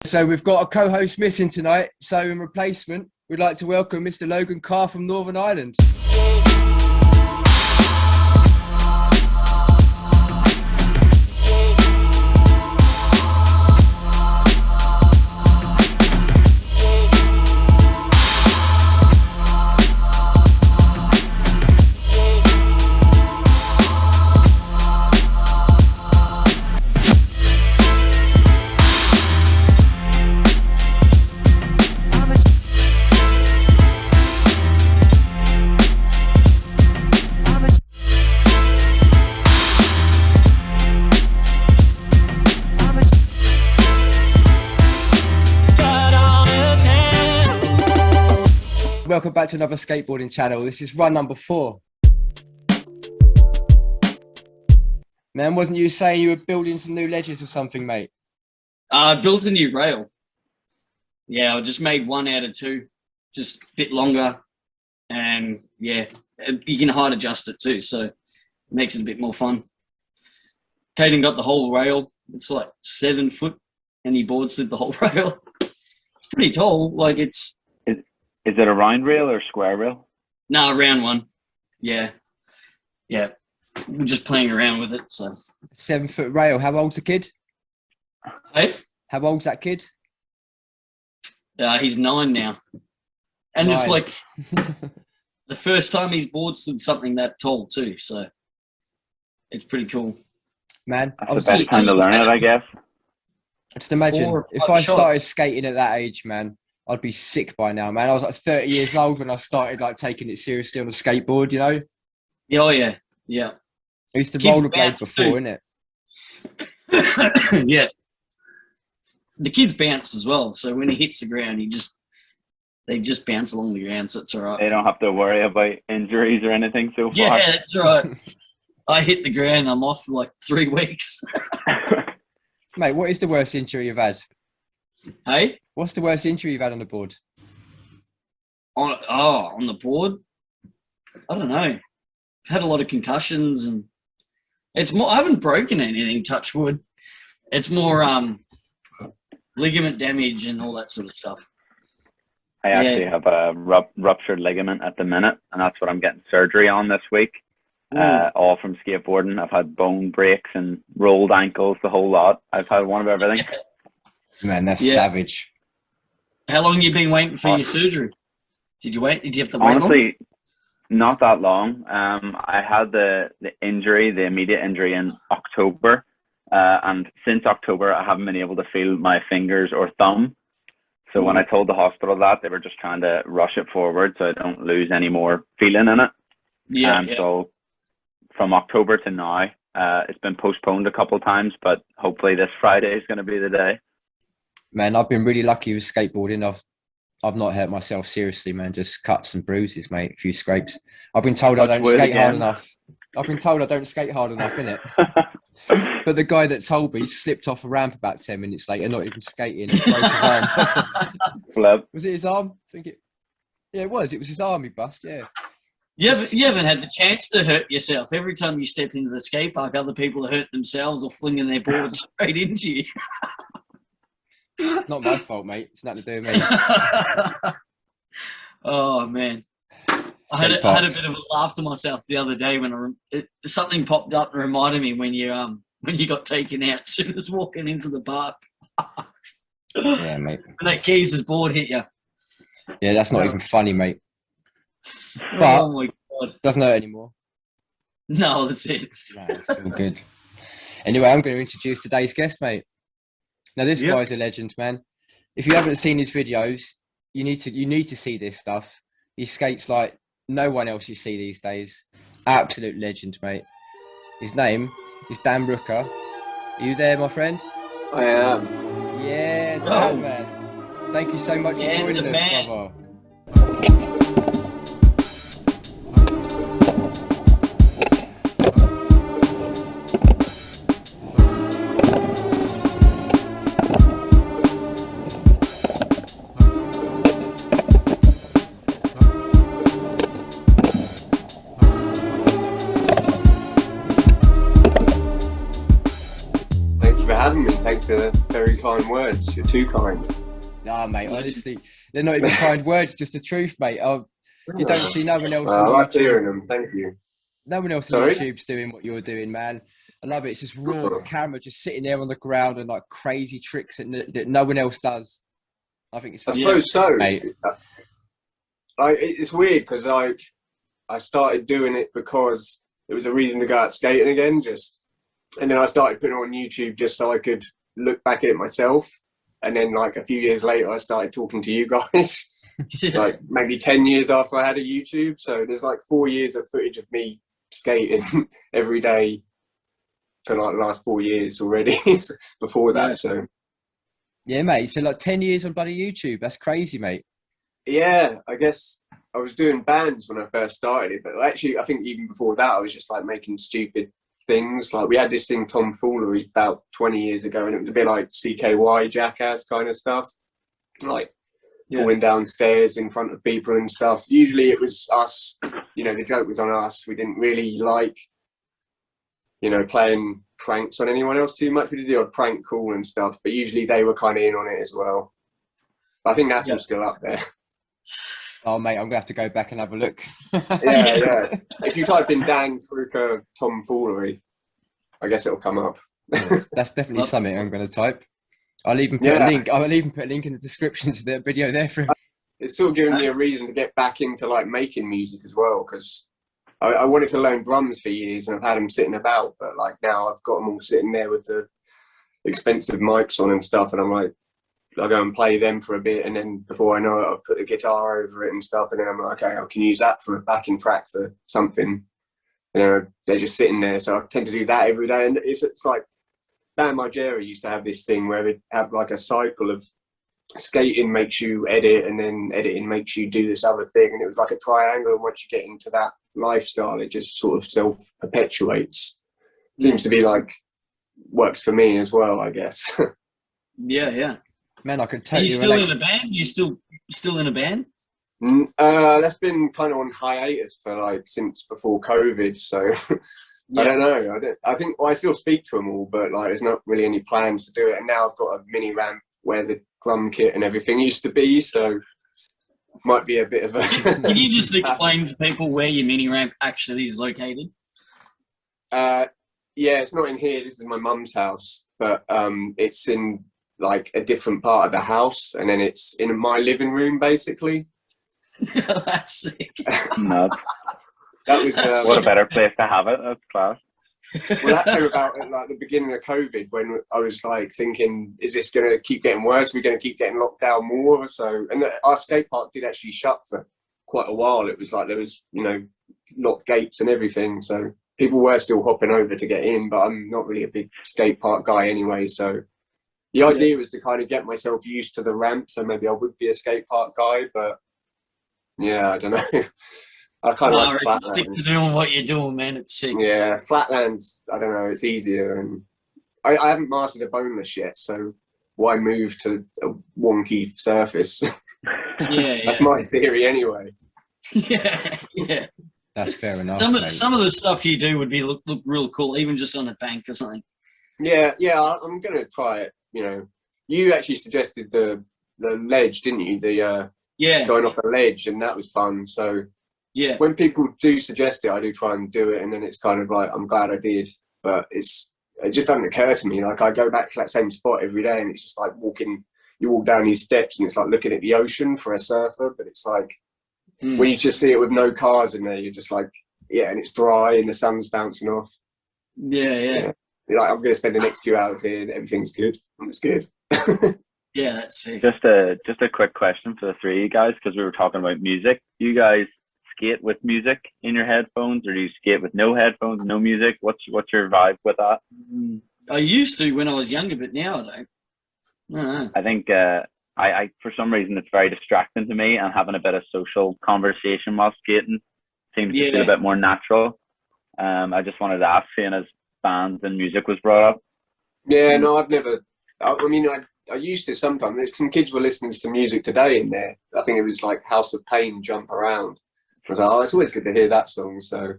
So we've got a co-host missing tonight. So in replacement, we'd like to welcome Mr. Logan Kerr from Northern Ireland. Welcome back to another skateboarding channel. This is run number 4. Man, wasn't you saying you were building some new ledges or something, mate? I built a new rail. Yeah, I just made 1 out of 2, just a bit longer. And yeah, you can height adjust it too, so it makes it a bit more fun. Caden got the whole rail. It's like 7 foot, and he board slid the whole rail. It's pretty tall. Like it's. Is it a round rail or square rail? No, round one. Yeah. Yeah. We're just playing around with it. So 7 foot rail. How old's the kid? Hey? How old's that kid? He's 9 now. And 9. It's like the first time he's board slid something that tall too. So it's pretty cool. Man, that's the best time to learn it, I guess. Just imagine if I started skating at that age, man. I'd be sick by now, man. I was like 30 years old when I started like taking it seriously on a skateboard, you know? Oh, yeah. Yeah. I used to rollerblade before, innit? Yeah. The kids bounce as well. So when he hits the ground, they just bounce along the ground, so it's all right. They don't have to worry about injuries or anything so far. Yeah, that's right. I hit the ground, I'm off for like 3 weeks. Mate, what is the worst injury you've had? Hey? What's the worst injury you've had on the board? On the board? I don't know. I've had a lot of concussions, and it's more. I haven't broken anything, touch wood. It's more ligament damage and all that sort of stuff. I actually have a ruptured ligament at the minute, and that's what I'm getting surgery on this week. All from skateboarding. I've had bone breaks and rolled ankles, the whole lot. I've had one of everything. Man, that's savage. How long have you been waiting for your surgery? Did you wait? Did you have to wait Honestly, not that long. I had the immediate injury in October. And since October, I haven't been able to feel my fingers or thumb. So when I told the hospital that, they were just trying to rush it forward so I don't lose any more feeling in it. So from October to now, it's been postponed a couple of times, but hopefully this Friday is going to be the day. Man, I've been really lucky with skateboarding. I've not hurt myself seriously, man. Just cuts and bruises, mate. A few scrapes. I've been told I don't skate hard enough. I've been told I don't skate hard enough, innit? But the guy that told me slipped off a ramp about 10 minutes later, not even skating, and broke his arm. Was it his arm? Yeah, it was. It was his arm he bust, yeah. You haven't had the chance to hurt yourself. Every time you step into the skate park, other people are hurting themselves or flinging their boards straight into you. Not my fault, mate. It's nothing to do with me. Oh man, I had a bit of a laugh to myself the other day when something popped up and reminded me when you got taken out as soon as walking into the park. Yeah, mate. And that Keys' board hit you. Yeah, that's not even funny, mate. But oh my god, doesn't hurt anymore. No, that's it. Nah, it's all good. Anyway, I'm going to introduce today's guest, mate. Now, this guy's a legend, man. If you haven't seen his videos, you need to see this stuff. He skates like no one else you see these days. Absolute legend, mate. His name is Dantrooker. Are you there, my friend? I am. Yeah, Dan, man. Thank you so much for joining us, brother. Thanks for the very kind words. You're too kind. Nah, mate, honestly, they're not even kind words, just the truth, mate. You don't see no one else I on like YouTube. hearing them. Thank you. No one else on YouTube's doing what you're doing, man. I love it. It's just raw camera, just sitting there on the ground and like crazy tricks that no one else does. I think it's. I suppose so. Mate. Like it's weird because like I started doing it because it was a reason to go out skating again, and then I started putting it on YouTube just so I could look back at it myself. And then like a few years later, I started talking to you guys. Like maybe 10 years after I had a YouTube. So there's like 4 years of footage of me skating every day for like the last 4 years already before that. So yeah, mate. So like 10 years on bloody YouTube. That's crazy, mate. Yeah, I guess I was doing bands when I first started it, but actually I think even before that I was just like making stupid things. Like we had this thing Tomfoolery about 20 years ago, and it was a bit like CKY Jackass kind of stuff, like falling downstairs in front of people and stuff. Usually it was us, you know, the joke was on us. We didn't really like, you know, playing pranks on anyone else too much. We did the odd prank call and stuff, but usually they were kind of in on it as well. I think that's all still up there. Oh, mate, I'm going to have to go back and have a look. yeah. If you type in Dantrooker Tomfoolery, I guess it'll come up. That's definitely something I'm going to type. I'll even put a link. I'll even put a link in the description to the video there for him. It's sort of given me a reason to get back into like making music as well, because I wanted to learn drums for years and I've had them sitting about, but like now I've got them all sitting there with the expensive mics on and stuff, and I'm like, I go and play them for a bit, and then before I know it, I'll put the guitar over it and stuff, and then I'm like, okay, I can use that for a backing track for something. You know, they're just sitting there, so I tend to do that every day. And it's like Bam Margera used to have this thing where they'd have like a cycle of skating makes you edit, and then editing makes you do this other thing, and it was like a triangle. And once you get into that lifestyle, it just sort of self-perpetuates. Seems to be like works for me as well, I guess. Yeah. Man, I could tell you. You still in a band? You still in a band? That's been kind of on hiatus for like since before COVID. So I don't know. I think I still speak to them all, but like there's not really any plans to do it. And now I've got a mini ramp where the drum kit and everything used to be. So might be a bit of a. Can you just explain to people where your mini ramp actually is located? Yeah, it's not in here. This is my mum's house, but it's in like a different part of the house, and then it's in my living room basically. That's sick. No. That was what a better place to have it. That's class. Well, that came about at like the beginning of COVID, when I was like thinking, is this going to keep getting worse? We're going to keep getting locked down more. So, and our skate park did actually shut for quite a while. It was like there was, you know, locked gates and everything. So people were still hopping over to get in, but I'm not really a big skate park guy anyway. So the idea was to kind of get myself used to the ramp, so maybe I would be a skate park guy, but yeah, I don't know. I kind of like flatlands. Stick to doing what you're doing, man. It's sick. Yeah, flatlands, I don't know, it's easier, and I haven't mastered a boneless yet, so why move to a wonky surface? Yeah, That's my theory anyway. Yeah. That's fair enough. Some of the stuff you do would be look real cool, even just on a bank or something. Yeah, I'm gonna try it. You know, you actually suggested the ledge, didn't you? The going off a ledge, and that was fun. So yeah, when people do suggest it, I do try and do it, and then it's kind of like I'm glad I did, but it just doesn't occur to me. Like I go back to that same spot every day, and it's just like you walk down these steps, and it's like looking at the ocean for a surfer, but it's like when you just see it with no cars in there, you're just like, yeah, and it's dry and the sun's bouncing off. Yeah. Like I'm going to spend the next few hours here, and everything's good. It's good. Yeah, that's sick. Just a quick question for the three of you guys, because we were talking about music. Do you guys skate with music in your headphones, or do you skate with no headphones, no music? What's your vibe with that? I used to when I was younger, but now I don't. I don't know. I think I for some reason it's very distracting to me, and having a bit of social conversation while skating seems to feel a bit more natural. I just wanted to ask, seeing as bands and music was brought up. Yeah, no, I've never. I mean, I used to sometimes. Some kids were listening to some music today in there. I think it was like House of Pain, Jump Around. I was like, oh, it's always good to hear that song. So,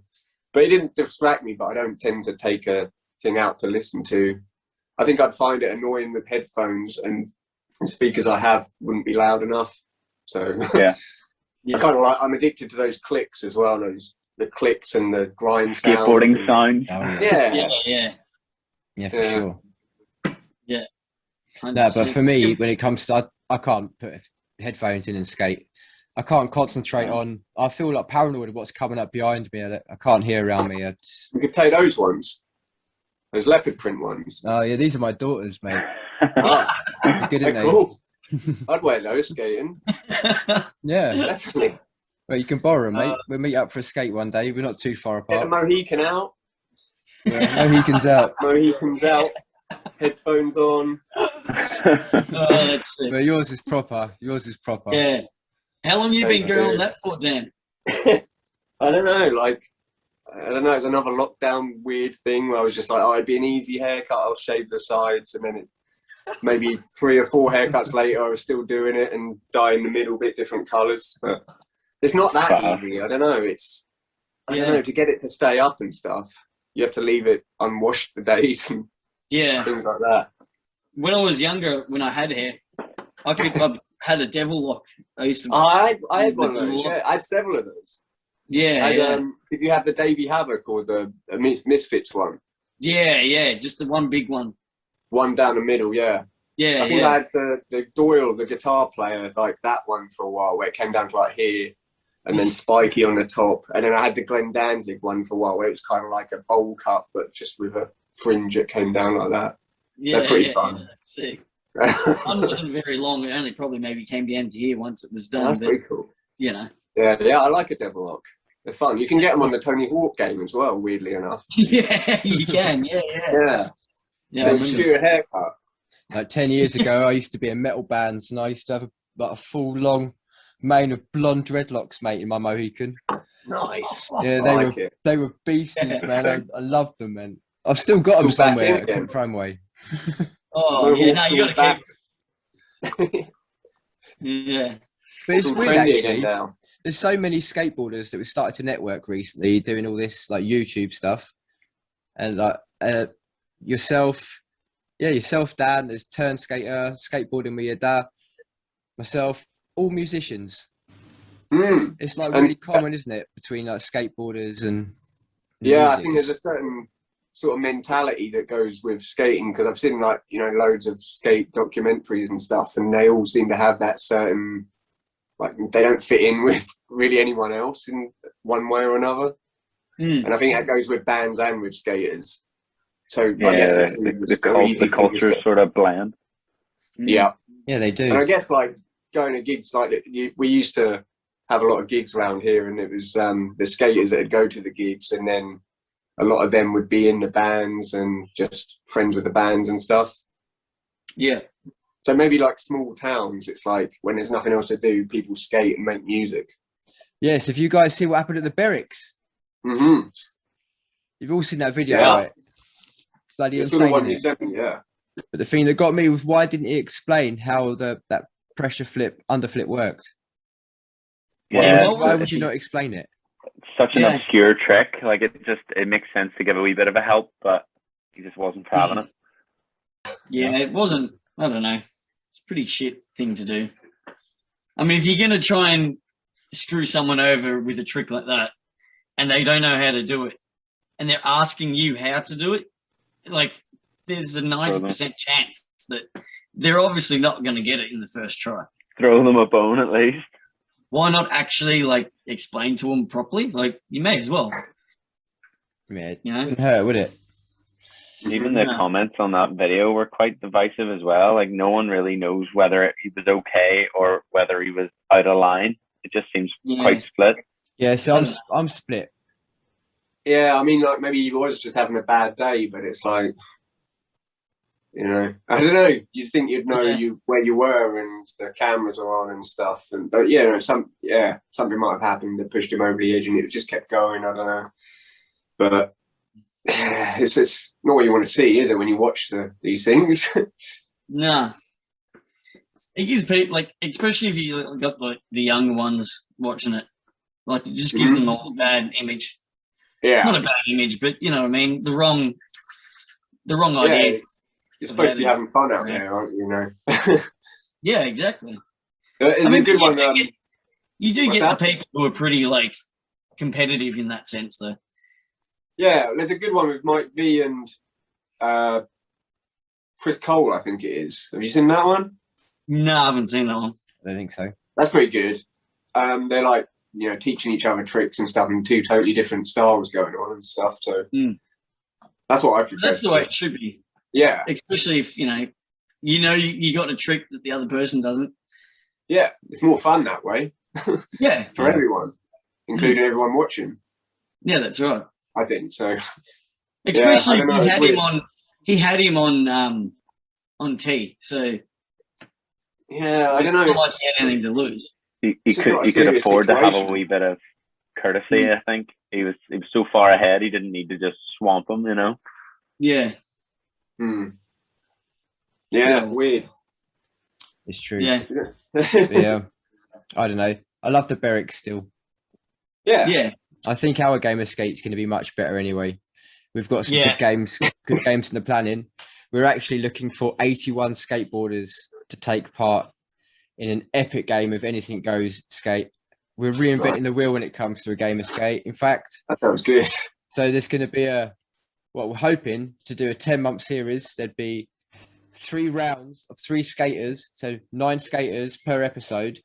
but it didn't distract me. But I don't tend to take a thing out to listen to. I think I'd find it annoying with headphones, and the speakers I have wouldn't be loud enough. So Yeah. I kind of like, I'm addicted to those clicks as well. The clicks and the grind sounds. Skateboarding sounds. Oh, yeah. Yeah. Yeah, for sure. Yeah. No, but for me, when it comes to, I can't put headphones in and skate. I can't concentrate on. I feel like paranoid of what's coming up behind me. I can't hear around me. You could take those ones, those leopard print ones. Oh yeah, these are my daughters, mate. Oh, They're good, they're aren't they? cool. I'd wear those skating. Yeah. Definitely. Well, you can borrow them, mate. We'll meet up for a skate one day. We're not too far Get the apart. Mohican out. Yeah, Mohicans out. Mohicans out. Headphones on. That's it. But yours is proper. Yours is proper. Yeah. How long you been Thank going you. that for, Dan? I don't know. Like, I don't know. It's another lockdown weird thing where I was just like, oh, it'd be an easy haircut. I'll shave the sides, and then maybe 3 or 4 haircuts later, I was still doing it and dyeing the middle bit different colours. But it's not that easy. I don't know. I don't know, to get it to stay up and stuff. You have to leave it unwashed for days and things like that. When I was younger, when I had hair, I had a devil lock. I used to. I had one of those. Yeah, I had several of those. Yeah, Did you have the Davy Havoc or the Misfits one? yeah. Just the one big one. One down the middle, yeah. Yeah, I think I had the Doyle, the guitar player, like that one for a while, where it came down to like here, and then spiky on the top. And then I had the Glenn Danzig one for a while, where it was kind of like a bowl cut, but just with a fringe that came down like that. Yeah, they're pretty fun. Yeah, that's sick. Mine wasn't very long. It only probably maybe came down to here once it was done. That's but, pretty cool. you know. Yeah, I like a devil lock. They're fun. You can get them on the Tony Hawk game as well, weirdly enough. Yeah, you can. Yeah. Yeah. Yeah, I So remember. do a haircut. Like 10 years ago, I used to be in metal bands, and I used to have a full long mane of blonde dreadlocks, mate, in my Mohican. Nice. Yeah, I like it. they were beasties, man. I loved them, man. I've still got them It's all back somewhere. in I couldn't again. throw them away. Oh, yeah, no, you got to back. keep. Yeah. But it's all weird, trendy again actually. now. There's so many skateboarders that we started to network recently, doing all this like YouTube stuff, and like yourself, Dan. There's Turn Skater, skateboarding with your dad, myself, all musicians. It's like really common, isn't it, between like skateboarders and Yeah, I music? think there's a certain sort of mentality that goes with skating, because I've seen like, you know, loads of skate documentaries and stuff, and they all seem to have that certain, like, they don't fit in with really anyone else in one way or another. And I think that goes with bands and with skaters. So Yeah, I guess the culture sort of blend. Yeah. Yeah, they do. And I guess like going to gigs, like we used to have a lot of gigs around here, and it was the skaters that would go to the gigs, and then a lot of them would be in the bands and just friends with the bands and stuff. Yeah. So maybe like small towns, it's like when there's nothing else to do, people skate and make music. Yes, if you guys see what happened at the Berricks, you've all seen that video, right? Bloody It's all the insane, one isn't you it? sent me, yeah. But the thing that got me was, why didn't he explain how that pressure flip, underflip worked? Yeah, Why would you not explain it? Such an obscure trick. Like it makes sense to give a wee bit of a help, but he just wasn't having it. Yeah, it wasn't. I don't know. It's a pretty shit thing to do. I mean, if you're going to try and screw someone over with a trick like that, and they don't know how to do it, and they're asking you how to do it, like, there's a 90% chance that they're obviously not going to get it in the first try. Throw them a bone at least. Why not actually, like, explain to them properly? Like, you may as well. Yeah, it You know? wouldn't hurt, would it? Even the comments on that video were quite divisive as well. Like, no one really knows whether he was okay or whether he was out of line. It just seems quite split. Yeah, so I'm split. Yeah, I mean, like, maybe he was just having a bad day, but it's like, you know, I don't know. You'd think you'd know where you were and the cameras are on and stuff. But yeah, no, something might have happened that pushed him over the edge, and it just kept going. I don't know. But it's not what you want to see, is it, when you watch these things? Nah. It gives people, like, especially if you got like the younger ones watching it, like, it just gives them a bad image. Yeah. Not a bad image, but you know what I mean? The wrong idea. You're supposed to be having fun out there, aren't you? You know. Yeah, exactly. It's a good one. You do What's get that? the people who are pretty like competitive in that sense, though. Yeah, there's a good one with Mike V and Chris Cole, I think it is. Have you seen that one? No, I haven't seen that one. I don't think so. That's pretty good. They're like, you know, teaching each other tricks and stuff, and two totally different styles going on and stuff. So that's what I prefer. That's the way it should be. Yeah, Especially if you got a trick that the other person doesn't. yeah, it's more fun that way. Yeah, for everyone, including everyone watching. Yeah, that's right. I think so. Especially yeah, he had him on T, so yeah, I don't know. Not like he had anything to lose. He could afford to have a wee bit of courtesy. I think he was so far ahead. He didn't need to just swamp him. You know. Yeah. Yeah, weird. It's true. Yeah. Yeah. I don't know. I love the Berwick still. Yeah. Yeah. I think our game of skate's going to be much better anyway. We've got some good games in the planning. We're actually looking for 81 skateboarders to take part in an epic game of anything goes skate. We're reinventing the wheel when it comes to a game of skate. In fact, that sounds good. So there's going to be we're hoping to do a 10-month series. There'd be 3 rounds of 3 skaters, so 9 skaters per episode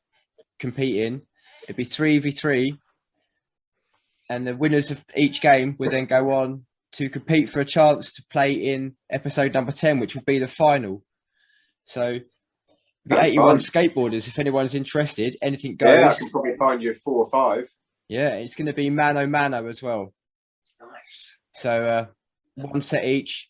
competing. It'd be 3v3, and the winners of each game would then go on to compete for a chance to play in episode number 10, which would be the final. So the 81 skateboarders, if anyone's interested, anything goes. Yeah, I can probably find you 4 or 5. Yeah, it's going to be mano as well. Nice. So 1 set each.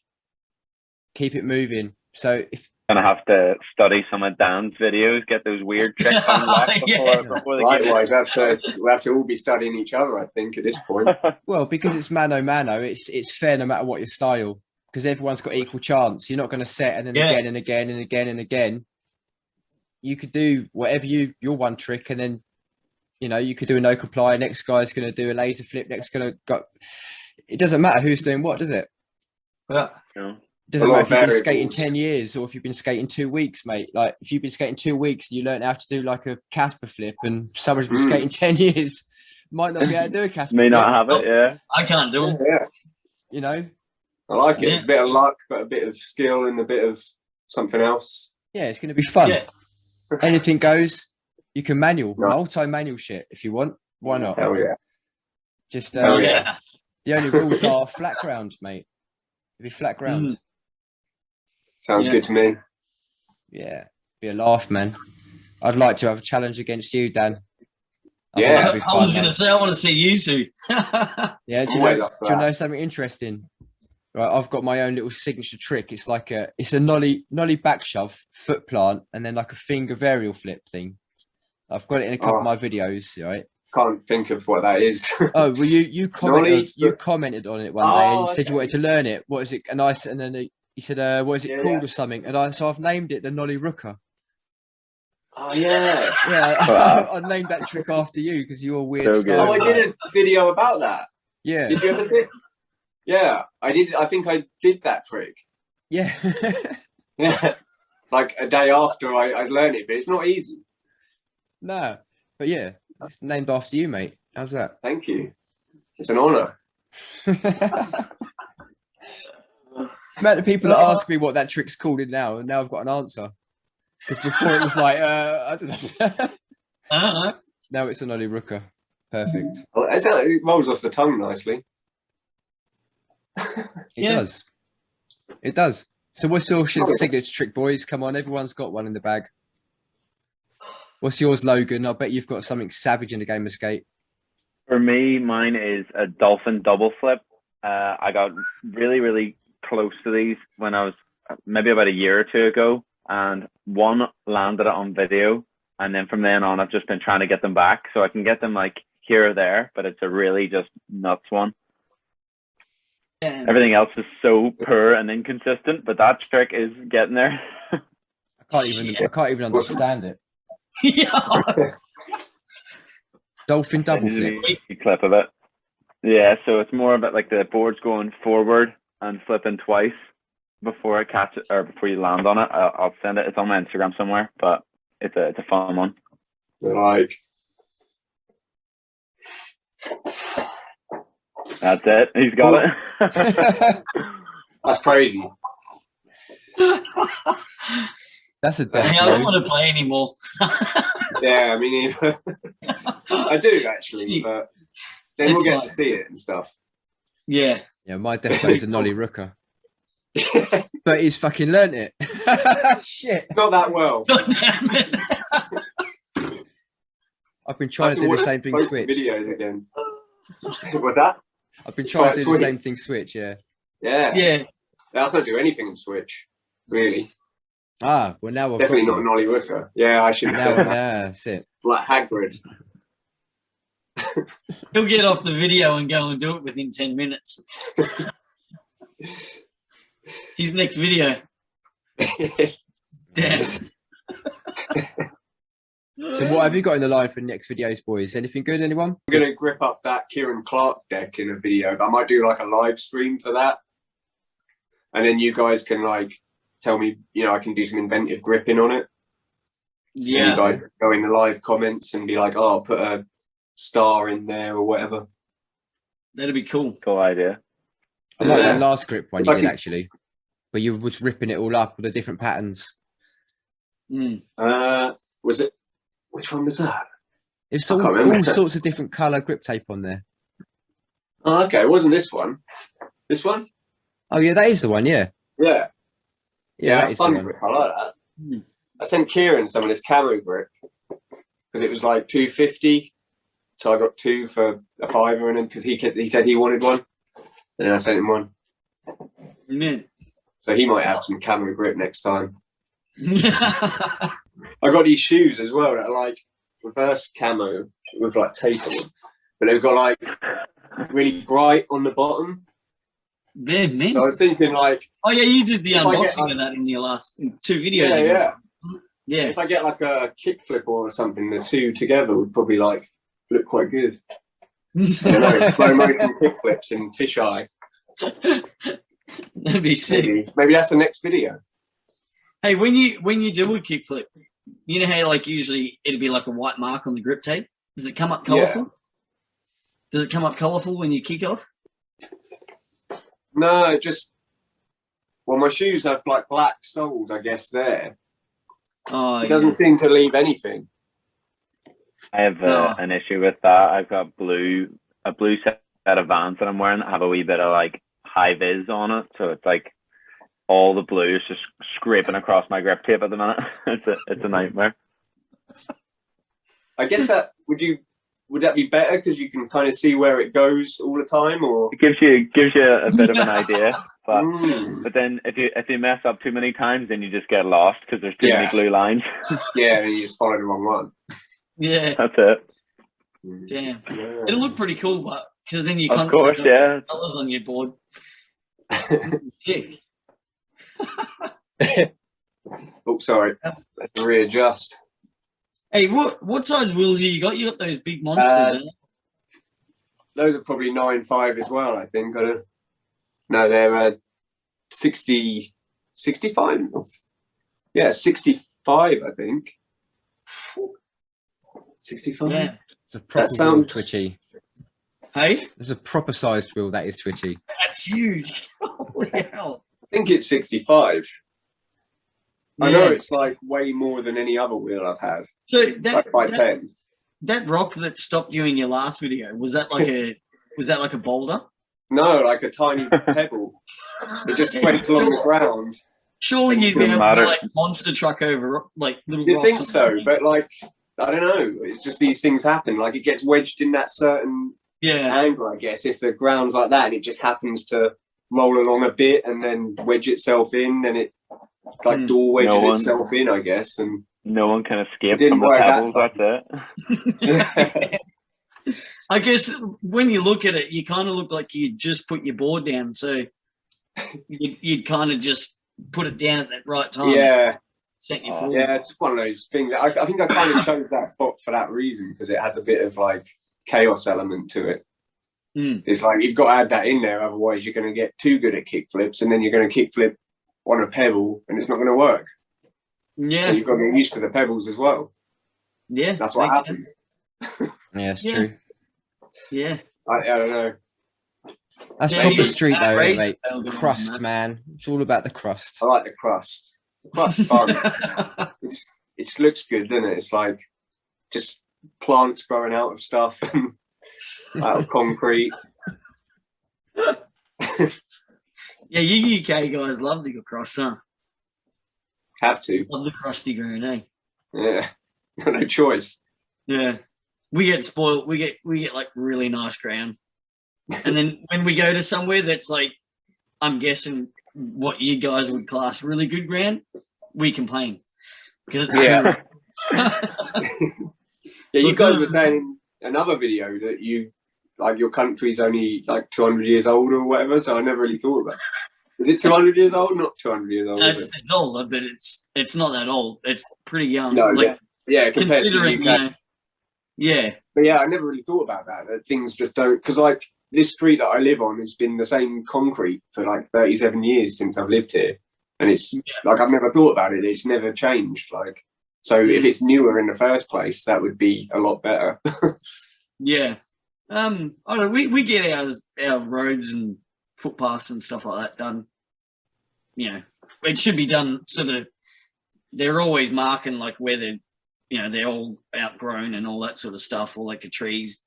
Keep it moving. So if gonna have to study some of Dan's videos, get those weird tricks unlocked before the Likewise, we'll have to all be studying each other, I think, at this point. Well, because it's mano, it's fair no matter what your style, because everyone's got equal chance. You're not going to set and then again and again and again and again. You could do whatever your one trick, and then you could do a no comply. Next guy's going to do a laser flip. Next going to go. It doesn't matter who's doing what, does it? Yeah. It doesn't matter if you've been skating 10 years or if you've been skating 2 weeks, mate. Like if you've been skating 2 weeks and you learn how to do like a Casper flip, and someone's been skating 10 years, might not be able to do a Casper flip. May not have it, yeah. I can't do it. Yeah. I like it. It's a bit of luck, but a bit of skill and a bit of something else. Yeah, it's going to be fun. Yeah. Anything goes. You can multi-manual shit if you want. Why not? Hell yeah. Just Hell yeah. The only rules are flat ground, mate. It'll be flat ground. Sounds good to me. Yeah, be a laugh, man. I'd like to have a challenge against you, Dan. I was going to say, I want to see you two. Yeah, do you know something interesting? Right, I've got my own little signature trick. It's like a nollie back shove, foot plant, and then like a finger varial flip thing. I've got it in a couple of my videos, right? Can't think of what that is. Oh, well, you commented on it one day, and you said you wanted to learn it. What is it? And then he said, "What is it called or something?" And so I've named it the Nollie Rooker. Oh yeah, yeah. I named that trick after you because you're weird. So style. Oh, I did a video about that. Yeah. Did you ever see it? Yeah, I did. I think I did that trick. Yeah. Yeah. Like a day after I learned it, but it's not easy. No, but yeah, it's named after you, mate. How's that? Thank you. It's an honour. Amount of people that ask me what that trick's called in now, and now I've got an answer. Because before it was like, I don't know. Now it's a Nollie Rooker. Perfect. Well, it rolls off the tongue nicely. It does. It does. So what's your signature trick, boys? Come on, everyone's got one in the bag. What's yours, Logan? I bet you've got something savage in the game of skate. For me, mine is a dolphin double flip. I got really, really close to these when I was maybe about a year or 2 ago, and one landed it on video, and then from then on I've just been trying to get them back, so I can get them like here or there, but it's a really just nuts one. Everything else is so poor and inconsistent, but that trick is getting there. I can't even understand it. Yeah. Dolphin double flip. A clip of it. Yeah, so it's more about like the board's going forward and flipping twice. before I catch it or before you land on it. I'll send it. It's on my Instagram somewhere, but it's a fun one. Like, That's it. He's got it. that's crazy. That's a death I don't blow. want to play anymore. Yeah, I mean, I do actually, but then we'll get to see it and stuff. Yeah. Yeah, my death blow is a nollie rooker. But he's fucking learnt it. Shit. Not that well. God damn it. I've been trying to do the same thing Both Switch. videos again. What's that? I've been trying to do Switch. the same thing Switch, yeah. Yeah. Yeah. I can't do anything in Switch, really. Ah, well now I've Definitely got not a Nolly Rooker. Yeah, I should have said now, that. yeah, that's it. Like Hagrid. He'll get off the video and go and do it within 10 minutes. His next video. Damn. So what have you got in the line for next videos, boys? Anything good, anyone? I'm going to grip up that Kieran Clark deck in a video, but I might do like a live stream for that. And then you guys can like tell me, you know, I can do some inventive gripping on it. So you Yeah. guys go in the live comments and be like, oh, I'll put a star in there or whatever. That'd be cool. Cool idea. I like Yeah. that last grip one If you I did can- actually. But you was ripping it all up with the different patterns. Mm. Was it, which one was that? It's I all, can't remember. all sorts of different colour grip tape on there. Oh, okay, it wasn't this one. This one? Oh yeah, that is the one, yeah. Yeah. Yeah, that that's is the fun one. grip. I like that. Mm. I sent Kieran some of this camo grip because it was like $2.50, so I got two for a £5, and because he said he wanted one, and then I sent him one. Man. So he might have some camo grip next time. I got these shoes as well that are like reverse camo with like tape on them, but they've got like really bright on the bottom. They're mint. So I was thinking like, Oh yeah, you did the If I get, unboxing of that in your last 2 videos. yeah, ago. yeah. Yeah. If I get like a kickflip or something, the two together would probably like look quite good. I don't know, slow motion kickflips and fisheye. That'd be sick. Maybe that's the next video. Hey, when you do a kickflip, you know how like usually it'd be like a white mark on the grip tape? Does it come up colourful? Does it come up colourful when you kick off? No, well, my shoes have like black soles, I guess. There, Oh, it doesn't seem to leave anything. I have No. an issue with that. I've got a blue set of Vans that I'm wearing that have a wee bit of like high vis on it, so it's like all the blue is just scraping across my grip tape at the minute. It's a nightmare. I guess that would that be better because you can kind of see where it goes all the time, or It gives you a bit of an idea, but Mm. but then if you mess up too many times, then you just get lost because there's too many Yeah. blue lines. Yeah, and you just follow the wrong one. Yeah. That's it. Damn. Yeah. It'll look pretty cool, but because then you Of can't course, see yeah. colours on your board. Sick. Oh, sorry. Let's readjust. Hey, what size wheels have you got? You got those big monsters, eh? Those are probably 9.5 as well, I think. I don't. No, they're 60, 65. Yeah, 65, I think. 65. Yeah. It's a proper sounds- wheel, Twitchy. Hey, It's a proper sized wheel, that is Twitchy. that's huge. Holy hell. I think it's 65. I know Yeah. it's like way more than any other wheel I've had. So It's like 510. that rock that stopped you in your last video, was that like a boulder? No, like a tiny pebble. It just went along the ground. Surely you'd be Doesn't able to matter. like monster truck over like little You'd rocks. think or so, something. but like, I don't know. It's just these things happen. Like it gets wedged in that certain Yeah. angle, I guess, if the ground's like that and it just happens to roll along a bit and then wedge itself in and it like door wedges No one- itself in, I guess. And No one can escape Didn't from the work that pebbles. time. That's it. I guess when you look at it, you kind of look like you just put your board down. So you'd kind of just put it down at that right time. yeah, Set you Oh, forward. yeah, it's one of those things. I think I kind of chose that spot for that reason because it has a bit of like chaos element to it. Mm. It's like you've got to add that in there, otherwise you're going to get too good at kickflips, and then you're going to kickflip on a pebble and it's not going to work. Yeah. So you've got to get used to the pebbles as well. Yeah. That's what happens. Yeah, it's true. Yeah. I don't know. That's proper street though, mate. Crust, man. It's all about the crust. I like the crust. The crust's fun. It looks good, doesn't it? It's like just plants growing out of stuff and out of concrete. Yeah, you UK guys love the crust, huh? Have to. Love the crusty ground, eh? Yeah. Got no choice. Yeah. We get spoiled. We get like really nice ground. And then when we go to somewhere that's like, I'm guessing what you guys would class really good ground, we complain. Yeah. Yeah, you guys were saying in another video that you like your country's only like 200 years old or whatever, so I never really thought about it. Is it 200 years old? Not 200 years old. It's older, but it's not that old. It's pretty young. No, like, yeah, compared to the UK. You know, yeah. But yeah, I never really thought about that things just don't, because like this street that I live on has been the same concrete for like 37 years since I've lived here. And it's like, I've never thought about it. It's never changed. Like, so if it's newer in the first place, that would be a lot better. Yeah. I don't know, we get our roads and footpaths and stuff like that done. You know, it should be done sort of, they're always marking like where they're all outgrown and all that sort of stuff, or like the trees,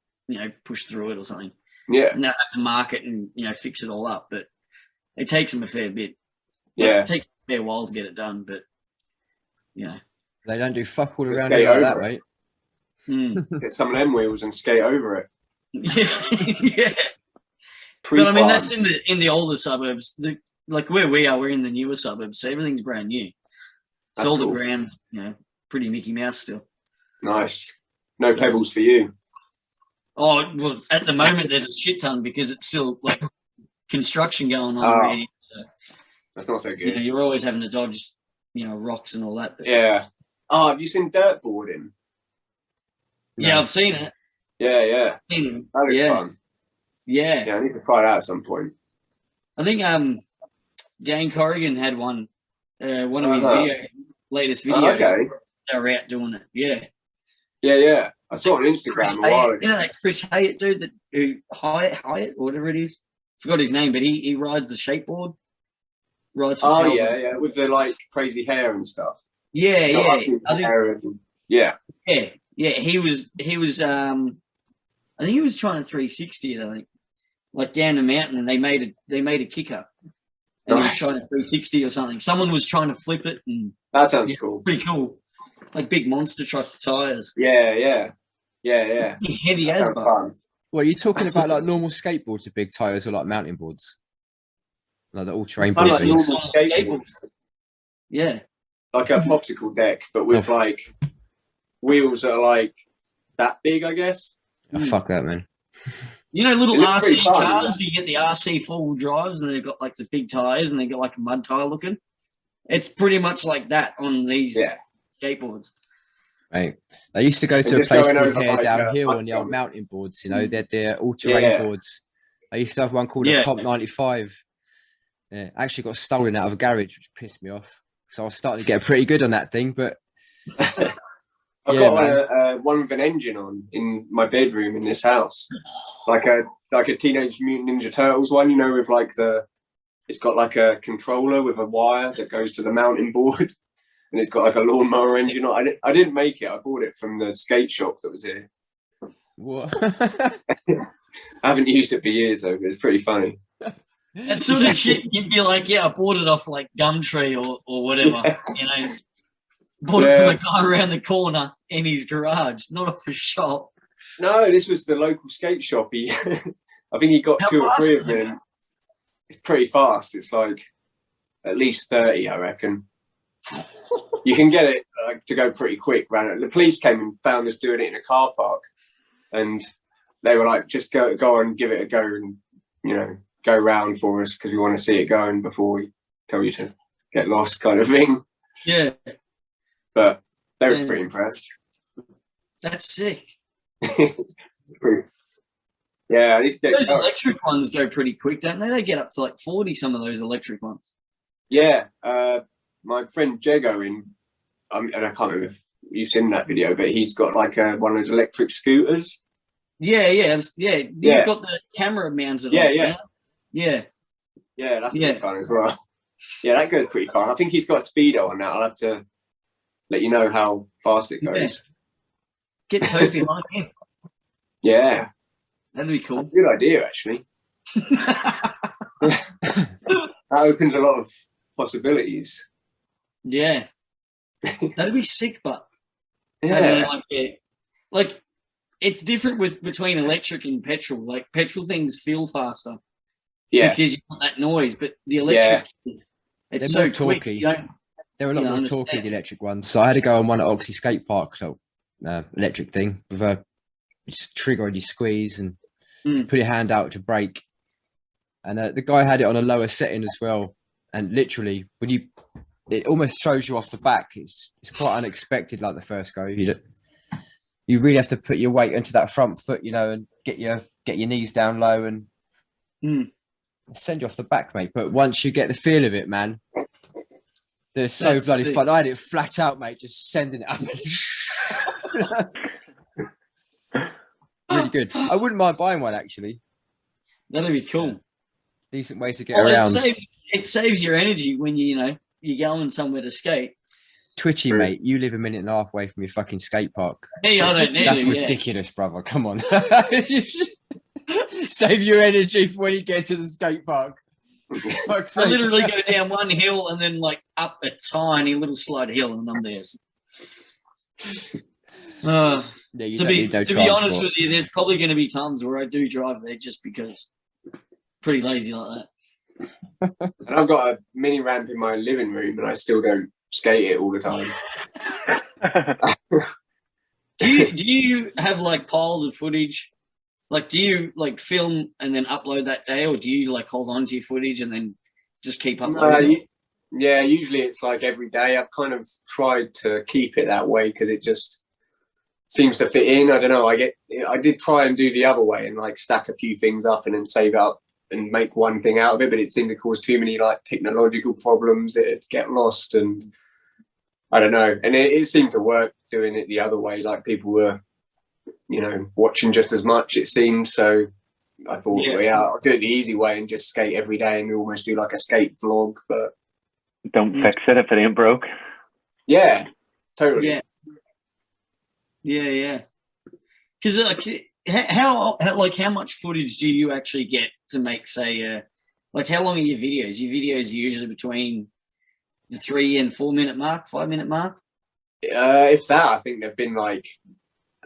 push through it or something. Yeah. And they have to mark it and, fix it all up. But it takes them a fair bit. Yeah. It takes a fair while to get it done, but, They don't do fuck all around skate it like that, over mate. Get some of them wheels and skate over it. Yeah. But I mean, that's in the older suburbs. Like where we are, we're in the newer suburbs, so everything's brand new. That's So all cool. the ground's, pretty Mickey Mouse still. Nice. No pebbles for you. Oh, well, at the moment there's a shit ton because it's still like construction going on already. So, that's not so good. you're always having to dodge, rocks and all that. But, Yeah. Oh, have you seen dirt boarding? Yeah, I've seen it. Yeah. That looks fun. Yeah. Yeah, I need to try that at some point. I think Jane Corrigan had one of his latest videos. Okay. They were out doing it. Yeah. Yeah. I saw it on Instagram a while ago. You know that Chris Hayat dude who Hyatt or whatever it is? Forgot his name, but he rides the skateboard. Rides for Calvin. Yeah, with the like crazy hair and stuff. Yeah. Yeah. He was I think he was trying to 360 it, I think. Like down the mountain, and they made a kicker. And Nice. he was trying to 360 or something. Someone was trying to flip it, and That sounds cool. pretty cool. Like big monster truck tires. Yeah. Heavy That as sounds but fun. Well, are you talking about like normal skateboards with big tires or like mountain boards? Like the all-terrain Kind boards. of like normal skateboards. Yeah. Like a popsicle deck, but with like wheels that are like that big, I guess. Oh, fuck that, man. Little It looks RC pretty fun, cars, you get the RC four-wheel drives, and they've got like the big tires, and they've got like a mud tire looking. It's pretty much like that on these skateboards. Right. They used to go to a just place going called over, Hare like, Downhill on the old mud mountain boards, they're all-terrain boards. I used to have one called a Comp 95. Yeah, I actually got stolen out of a garage, which pissed me off. So I was starting to get pretty good on that thing, but I've got one with an engine on in my bedroom in this house, like a Teenage Mutant Ninja Turtles one, with like it's got like a controller with a wire that goes to the mountain board, and it's got like a lawnmower engine on. I didn't make it. I bought it from the skate shop that was here. what? I haven't used it for years though, but it's pretty funny. That sort of shit, you'd be like, I bought it off like Gumtree or whatever. Bought it from a guy around the corner in his garage, not off the shop. No, this was the local skate shop. I think he got How 2 or 3 of fast is it? them. It's pretty fast. It's like at least 30, I reckon. You can get it to go pretty quick. The police came and found us doing it in a car park, and they were like, "Just go and give it a go, and go round for us because we want to see it going before we tell you to get lost," kind of thing. Yeah, But they were pretty impressed. that's sick. Yeah, I need to get Those electric ones go pretty quick, don't they? They get up to like 40, some of those electric ones. Yeah, my friend Jego and I can't remember if you've seen that video, but he's got like one of those electric scooters. Yeah. You've got the camera mounted. Yeah, on it, yeah. Yeah. Yeah, that's pretty fun as well. Yeah, that goes pretty far. I think he's got a speedo on that. I'll have to let you know how fast it goes. Get Toby on him. Yeah. That'd be cool. Good idea, actually. That opens a lot of possibilities. Yeah. That'd be sick, but Yeah. like it's different between electric and petrol. Like petrol things feel faster. Yeah. Because you want that noise, but the electric, it's They're so more quick. talky. They're a lot more understand. talky, the electric ones. So I had to go on one at Oxley Skate Park, so electric thing with a trigger and you squeeze and put your hand out to brake. And the guy had it on a lower setting as well. And literally, it almost throws you off the back. It's quite unexpected, like the first go. You really have to put your weight into that front foot, and get your knees down low and send you off the back, mate. But once you get the feel of it, man, they're so bloody fun. I had it flat out, mate, just sending it up. Really good. I wouldn't mind buying one, actually. That'd be cool. Decent way to get around. It saves your energy when you're going somewhere to skate. Twitchy, mate, you live a minute and a half away from your fucking skate park. Hey, I don't need That's to, ridiculous, brother. Come on. Save your energy for when you get to the skate park. I literally go down one hill and then like up a tiny little slight hill and I'm there. To be honest with you, there's probably going to be times where I do drive there just because pretty lazy like that. And I've got a mini ramp in my living room and I still don't skate it all the time. Do you have like piles of footage? Like, do you like film and then upload that day, or do you like hold on to your footage and then just keep uploading? Yeah, usually it's like every day. I've kind of tried to keep it that way because it just seems to fit in. I don't know. I did try and do the other way and like stack a few things up and then save it up and make one thing out of it, but it seemed to cause too many like technological problems. It'd get lost and I don't know. And it seemed to work doing it the other way. Like people were, watching just as much, it seemed. So I thought, I'll do it the easy way and just skate every day and we almost do like a skate vlog, but don't fix it if it ain't broke. Yeah, totally. Yeah. Because how much footage do you actually get to make, say, like how long are your videos? Your videos are usually between the 3 and 4 minute mark, 5 minute mark? If that, I think they've been like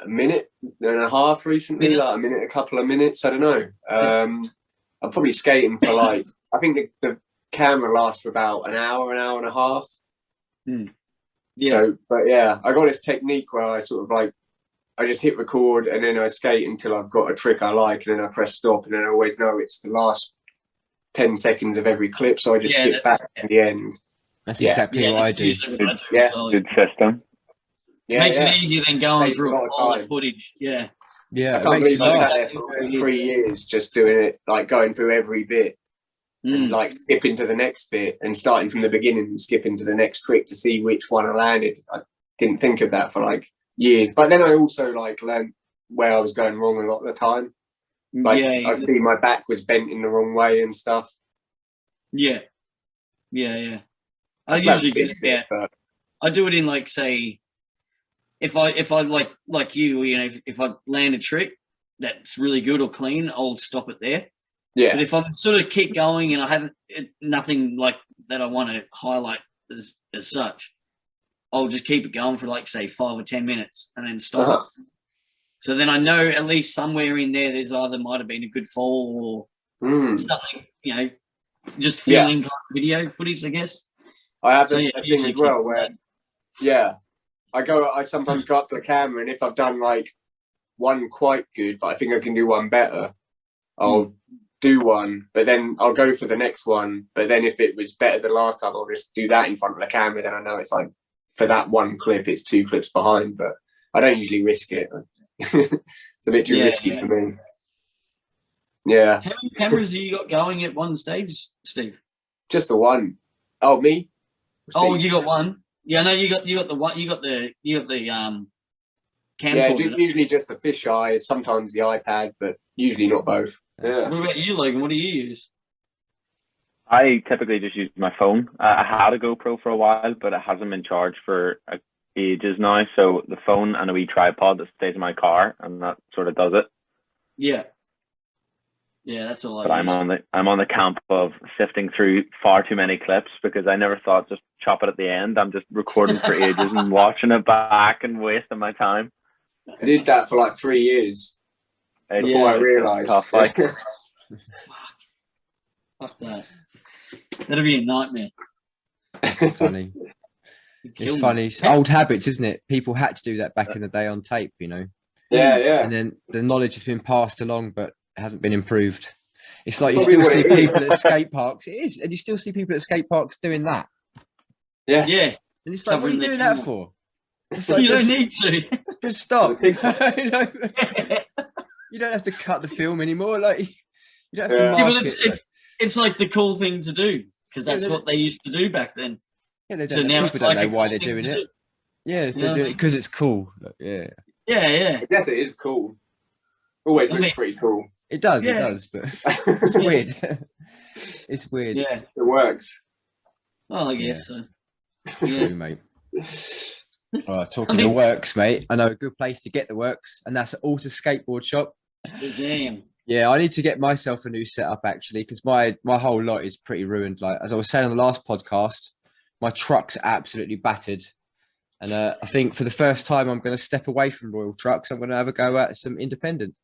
a minute and a half recently, like a minute, a couple of minutes. I don't know. I'm probably skating for like, I think the camera lasts for about an hour and a half. Yeah. So, but yeah, I got this technique where I sort of like, I just hit record and then I skate until I've got a trick I like and then I press stop and then I always know it's the last 10 seconds of every clip. So I just skip back at the end. That's exactly what I do. Good system. Makes it easier than going through all the footage. Yeah. I can't believe I sat there for 3 years just doing it, like going through every bit and like skipping to the next bit and starting from the beginning and skipping to the next trick to see which one I landed. I didn't think of that for like years. But then I also like learned where I was going wrong a lot of the time. Like I'd see my back was bent in the wrong way and stuff. Yeah. I usually get it. But I do it in like, say, if I like you, if I land a trick that's really good or clean, I'll stop it there. Yeah. But if I'm sort of keep going and I haven't nothing like that I want to highlight as such, I'll just keep it going for like, say, 5 or 10 minutes and then stop it. So then I know at least somewhere in there's either might have been a good fall or something, just filling kind of video footage, I guess. I have a thing as well where, I sometimes go up to the camera and if I've done like one quite good, but I think I can do one better, I'll do one, but then I'll go for the next one. But then if it was better than last time, I'll just do that in front of the camera. Then I know it's like for that one clip, it's 2 clips behind, but I don't usually risk it. It's a bit too risky for me. Yeah. How many cameras have you got going at one stage, Steve? Just the one. Oh, me? Oh, you got one. Yeah, no, you got the one. You got the Yeah, camcorder. usually just the fisheye, sometimes the iPad, but usually not both. Yeah. What about you, Logan? What do you use? I typically just use my phone. I had a GoPro for a while, but it hasn't been charged for ages now. So the phone and a wee tripod that stays in my car, and that sort of does it. Yeah. Yeah, that's all I But use. I'm on the camp of sifting through far too many clips because I never thought just chop it at the end. I'm just recording for ages and watching it back and wasting my time. I did that for like 3 years before I realised. Tough, like. Fuck that. That'd be a nightmare. It's funny. It's funny. It's old habits, isn't it? People had to do that back in the day on tape, you know. Yeah, yeah. And then the knowledge has been passed along, but it hasn't been improved. It's like you still see people at skate parks. It is, and you still see people at skate parks doing that. Yeah. Yeah. And it's like, what are you doing that for? It's You like, don't need to. just stop. You know? You don't have to cut the film anymore. Like, you don't have to Yeah, mark but it's like the cool thing to do because that's what they used to do back then. Yeah, they So don't, now people it's don't like know a why cool they're thing doing to it. do. Yeah, they're doing it because it's cool. Yeah. Yeah, yeah. I guess it is cool. Always looks pretty cool. It does, Yeah. it does, but it's weird. It's weird. Yeah. It works. Well, I guess so. True, Yeah. mate. All right, talking of works, mate. I know a good place to get the works, and that's Alta Skateboard Shop. Damn. Yeah, I need to get myself a new setup actually, because my whole lot is pretty ruined. Like as I was saying on the last podcast, my truck's absolutely battered, and I think for the first time I'm going to step away from Royal Trucks. I'm going to have a go at some independent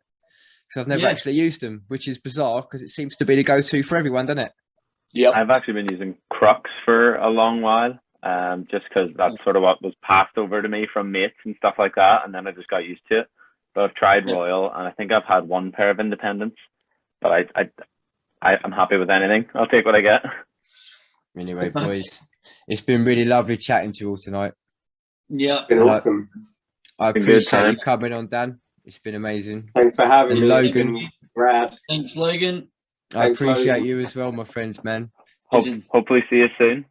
because I've never actually used them, which is bizarre because it seems to be the go-to for everyone, doesn't it? Yep. I've actually been using Crux for a long while, just because that's sort of what was passed over to me from mates and stuff like that, and then I just got used to it. But I've tried Royal, and I think I've had one pair of independents, but I'm happy with anything. I'll take what I get. Anyway, boys, it's been really lovely chatting to you all tonight. Yeah. Been awesome. I Been a good appreciate time. you coming on, Dan. It's been amazing. Thanks for having And me. Logan. It's been rad. Thanks, Logan. I Thanks, appreciate Logan. you as well, my friend, man. Hopefully see you soon.